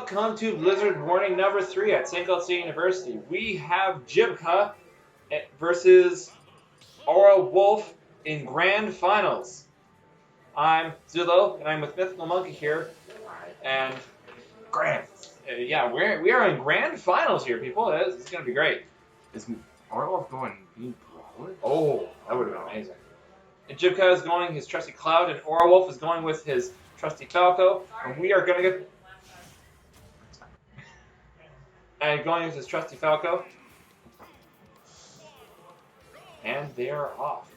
Welcome to Blizzard Warning number 3 at St. Cloud State University. We have Jibca versus Aura Wolf in Grand Finals. I'm Zulo, and I'm with Mythical Monkey here. And we are in Grand Finals here, people. It's going to be great. Is Aura Wolf going being Brawn? Oh, that would have been amazing. And Jibca is going his trusty Cloud, and Aura Wolf is going with his trusty Falco. And we are going to get... And going with his trusty Falco. And they are off.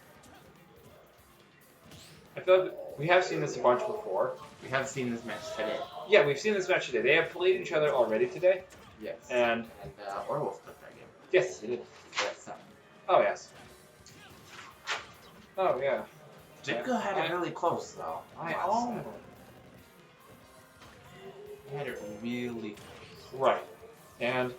I feel like we have seen this a bunch before. We have seen this match today. Yeah, we've seen this match today. They have played each other already today. Yes. And Aura Wolf took that game. yes, they did. Yes. Oh, yes. Oh, yeah. Jibca had it really close, though. He had it really close. Right. And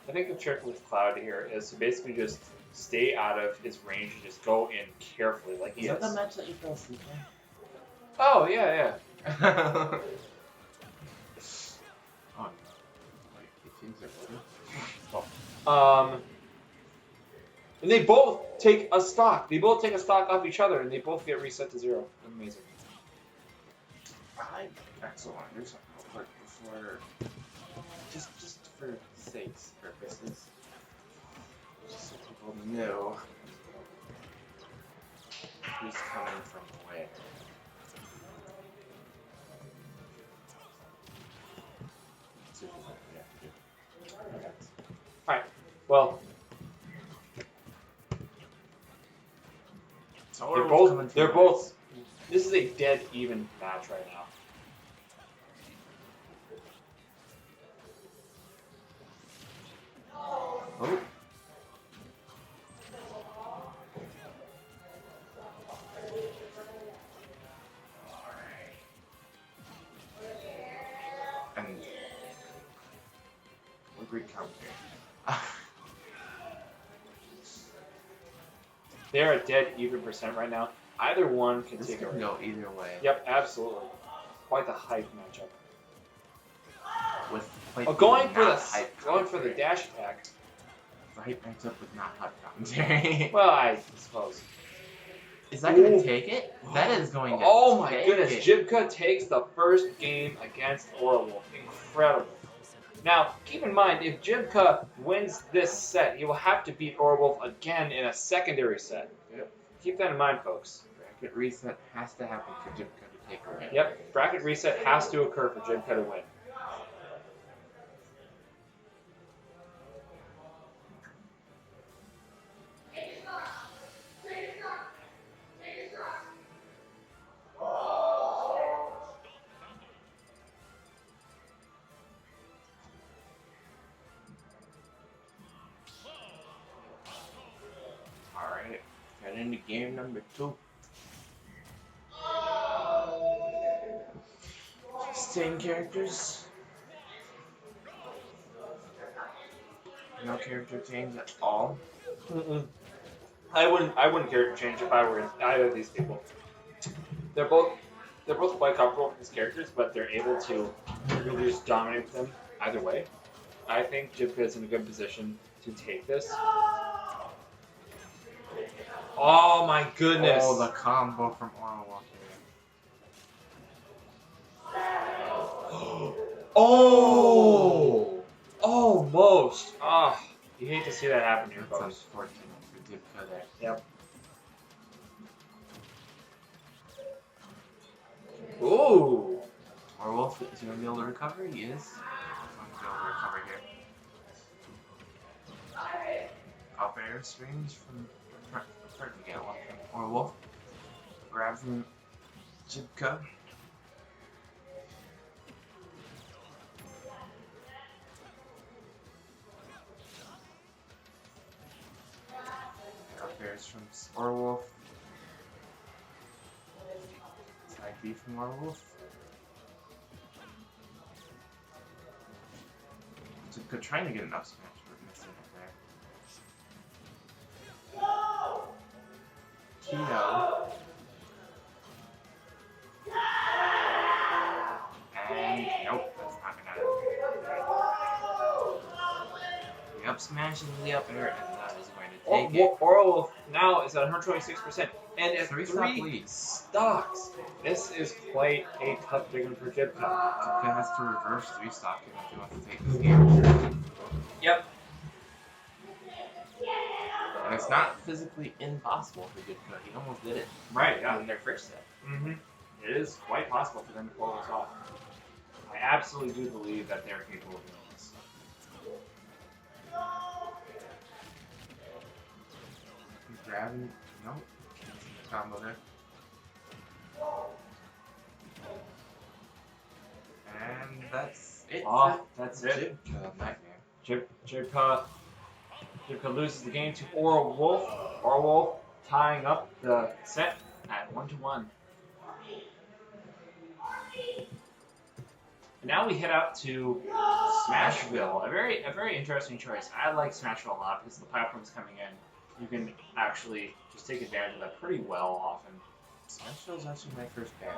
I think the trick with Cloud here is to basically just stay out of his range and just go in carefully like he is. Is that the match that you fell asleep in? Oh, yeah. Oh, no. Wait, the teams are ready? And they both take a stock. They both take a stock off each other, and they both get reset to 0. Amazing. Excellent. There's something real quick before... Just for sake's purposes. Just so people know who's coming from where. Okay. Alright. Well, so they're both. This is a dead even match right now. Oh. And we're great counter. They're a dead even percent right now. Either one can This take could it. go either way. Yep, absolutely. Quite the hype matchup. With Going for the dash attack. Hype matchup with not hype commentary. Well, I suppose. Is that going to take it? That is going to Oh my take goodness, it. Jibca takes the first game against Aura Wolf. Incredible. Now, keep in mind, if Jibca wins this set, he will have to beat Aura Wolf again in a secondary set. Yep. Keep that in mind, folks. Bracket reset has to happen for Jibca to take a win. Yep, bracket reset has to occur for Jibca to win. Alright, got into game number 2. Same characters. No character change at all. I wouldn't care to change if I were either of these people. They're both quite comfortable with these characters, but they're able to really just dominate them either way. I think Jibca is in a good position to take this. Oh my goodness! Oh, the combo from Aura Wolf. Oh! Almost! Ah, you hate to see that happen here, That's folks. unfortunate for Jibca there. Yep. Ooh! Aura Wolf is going to be able to recover? He is. He's going to be able to recover here. Up air strings from starting to get one from Aura Wolf. Grab from Jibca. Up airs from Aura Wolf. Side B from Aura Wolf. Jibca trying to get an up smash, but missing it there. Tito. And nope, that's not gonna up smash into the up air, and that is going to take it. Oral now is at 126%, and at 3 Three-stock lead. stocks. This is quite a tough big one for Jibca. Jibca has to reverse 3-stock if he wants to take this game. Yep. And it's not physically impossible for Jibca. He almost did it. Right, yeah. In their first set. Mm-hmm. It is quite possible for them to pull this off. I absolutely do believe that they're capable of doing this. Grabbing, no, combo there. And that's it. Oh, that's it. Jibca, that game. Jibca loses the game to Oral Wolf. Oral Wolf tying up the set at 1-1. And now we head out to Smashville. A very interesting choice. I like Smashville a lot because the platform's coming in. You can actually just take advantage of that pretty well often. Smashville's actually my first band.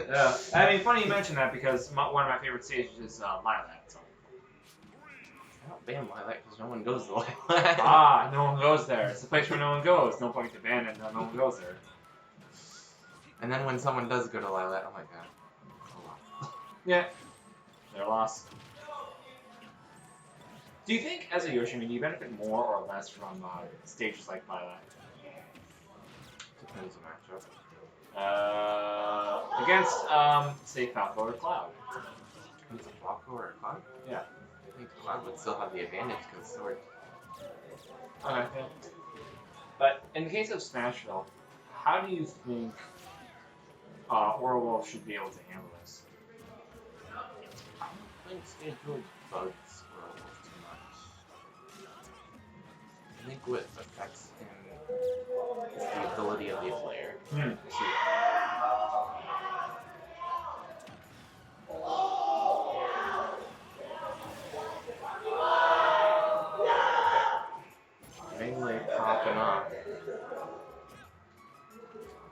Yeah. I mean, funny you mention that because one of my favorite stages is Lilac. So. I don't ban Lilac because no one goes to Lilac. No one goes there. It's a place where no one goes. No point to ban it. No one goes there. And then when someone does go to Lilac, oh my god. Yeah. Their loss. Do you think, as a Yoshi, do you benefit more or less from stages like Lilac? Depends on matchup. Against, say, Falco or Cloud. Against a Falco or a Cloud? Yeah. I think Cloud would still have the advantage because Sword. Okay. Yeah. But in the case of Smashville, how do you think Oral Wolf should be able to handle this? I think Stage really bugs Oral Wolf too much. I think what affects him is the ability of the player. Mainly popping off.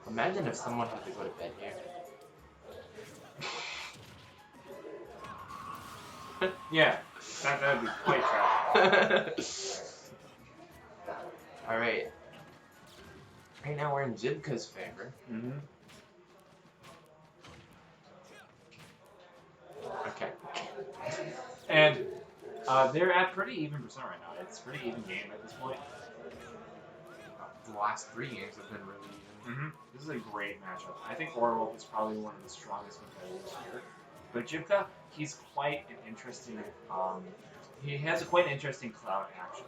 Imagine if someone had to go to bed here. Yeah, that would be quite tragic. Alright. Right now we're in Jibca's favor. Mm-hmm. Okay. And they're at pretty even percent right now. It's a pretty even game at this point. The last 3 games have been really even. Mm-hmm. This is a great matchup. I think Oral Wolf is probably one of the strongest competitors here. But Jibca, he's quite an interesting. He has a quite interesting Cloud action.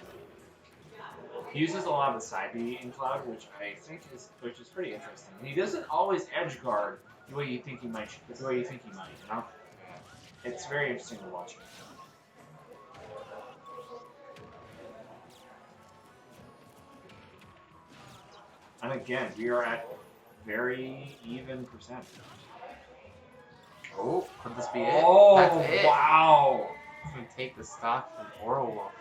He uses a lot of the side B in Cloud, which I think is pretty interesting. And he doesn't always edge guard the way you think he might. The way you think he might, you know. It's very interesting to watch. And again, we are at very even percent. Oh, could this be it? Oh, that's it. Wow! He's gonna take the stock from Oral Wolf.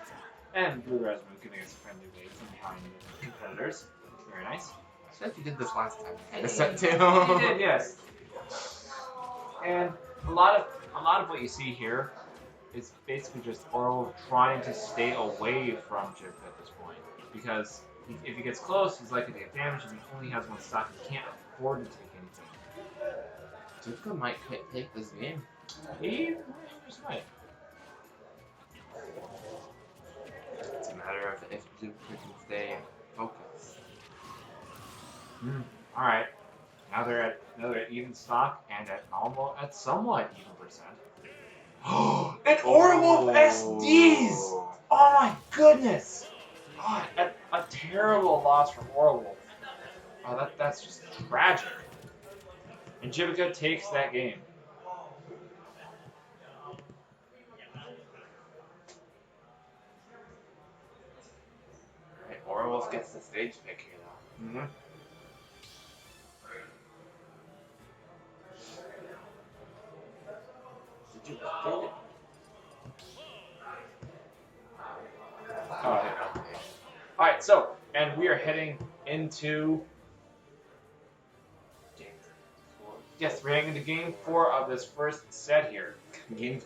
And Blue Raz Moon giving us a friendly wave from behind the competitors. Very nice. I said you did this last time. I had a set too. You did, yes. And a lot of what you see here is basically just Oral trying to stay away from Jibca at this point. Because if he gets close, he's likely to get damage, and he only has 1 stock. He can't afford to take anything. Jibca might take this game. He just might. It's a matter of if Jibca can stay focused. All right. Now they're at even stock and at somewhat even percent. And Oral Wolf SDs! Oh my goodness! God, a terrible loss from Oral Wolf. Oh, that's just tragic. And Jibca takes that game. Right, Oral Wolf gets the stage pick here though. Mm-hmm. Did you get it? Oh, yeah. Alright, so, and we are heading into Game 4. Yes, we're heading into Game 4 of this first set here. Game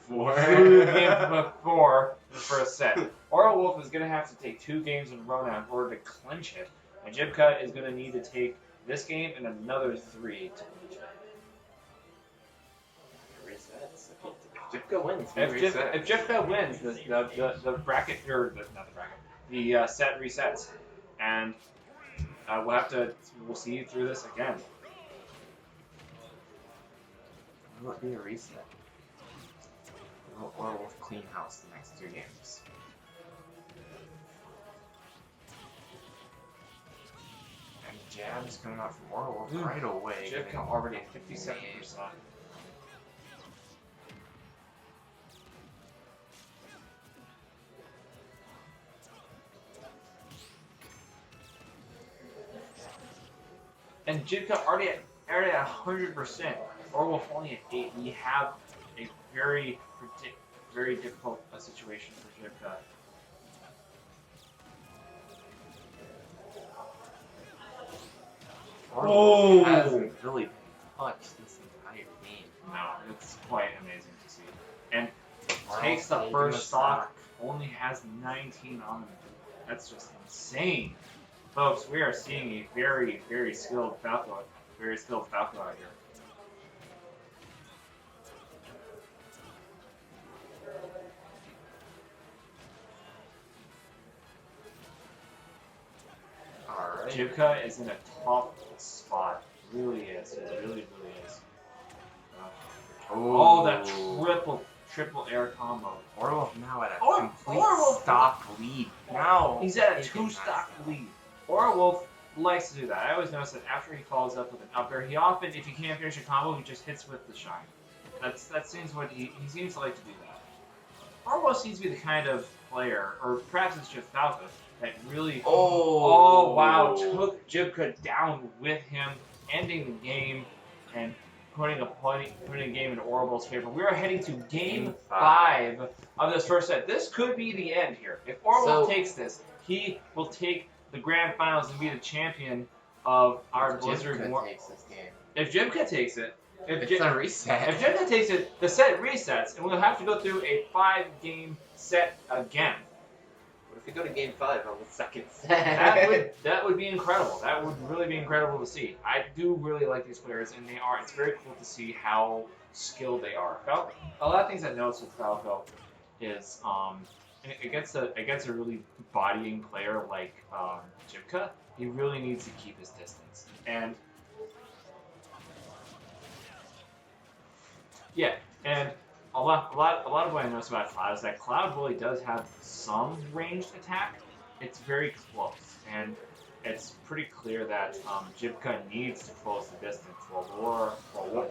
before. 2 games before the first set. Orwolf is going to have to take 2 games in a row now in order to clinch it. And Jibca is going to need to take this game and another 3 to clinch it. Resets. If Jibca wins, If Jibca wins, the bracket, or not the bracket, the set resets. And we'll see through this again. Will it be a reset? Or will clean house the next 2 games? And jabs coming out from Orwell right away. Jibca already at 57%. And Jibca already at 100%. Orwolf only at 8. We have a very difficult situation for Jibca. Orwell hasn't really touched this entire game. No, it's quite amazing to see. And Orwell's takes the taking first stock, only has 19 on him. That's just insane. Folks, we are seeing a very skilled Falco. Very skilled Falco out here. Alright. Jibca is in a tough spot. Really is. It really is. Oh, that triple air combo. Orwell now at a Orwell- complete Orwell- stock lead. Now He's at a taking 2-stock that. lead. Orwolf likes to do that. I always notice that after he follows up with an up air, he often, if he can't finish a combo, he just hits with the shine. That seems what he seems to like to do that. Orwolf seems to be the kind of player, or perhaps it's just Falco, that really wow, took Jibca down with him, ending the game and putting a game in Orwell's favor. We are heading to game 5 of this first set. This could be the end here. If Orwell takes this, he will take the grand finals and be the champion of our Blizzard War. Takes this game. If Jibca takes it, It's a reset. if Jibca takes it, the set resets, and we'll have to go through a 5-game set again. What if we go to game 5 on the second set? That would be incredible. That would really be incredible to see. I do really like these players, and it's very cool to see how skilled they are. A lot of things I noticed with Falco is against a really bodying player like Jibca, he really needs to keep his distance. And a lot of what I noticed about Cloud is that Cloud really does have some ranged attack. It's very close, and it's pretty clear that Jibca needs to close the distance.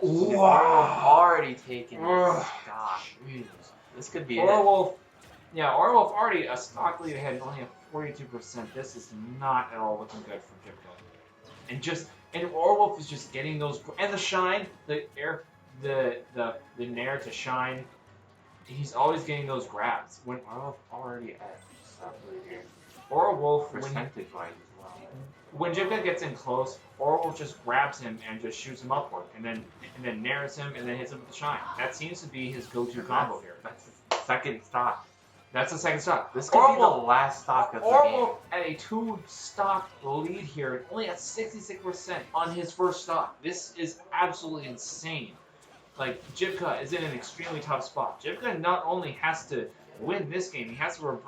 Already taken stock. This could be Orwolf already a stock lead ahead, only at 42%. This is not at all looking good for Jibca. And Orwolf is just getting those, and the shine, the nair to shine. He's always getting those grabs. When Orwell already at stock lead here. Orwolf, Percentage-wise as well. when Jibca gets in close, Orwolf just grabs him and just shoots him upward, and then nairs him and then hits him with the shine. That seems to be his go-to combo here. That's the second stock. That's the second stock. This could be the last stock of the game. Orwolf at a 2-stock lead here, only at 66% on his first stock. This is absolutely insane. Like, Jibca is in an extremely tough spot. Jibca not only has to win this game, he has to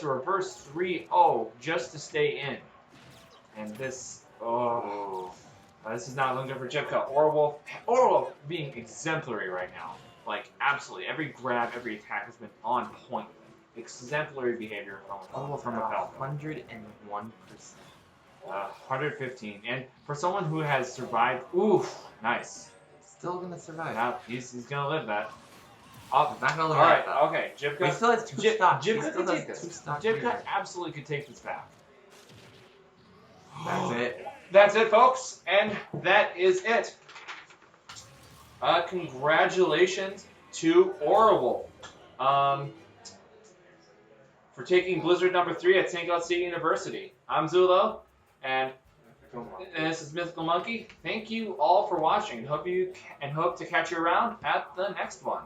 reverse 3-0 just to stay in. And this this is not looking good for Jibca. Orwolf being exemplary right now. Like, absolutely. Every grab, every attack has been on point. Exemplary behavior from a Falco. 101%. 115. And for someone who has survived, nice. Still gonna survive. Now, he's gonna live that. He's not gonna live Alright, that though. Okay, Jibca. But he still has 2 stocks. Jibca could take this. Jibca absolutely could take this back. That's it. That's it, folks, and that is it. Congratulations to Orwell for taking Blizzard number 3 at St. Cloud State University. I'm Zulo, and this is Mythical Monkey. Thank you all for watching, and hope to catch you around at the next one.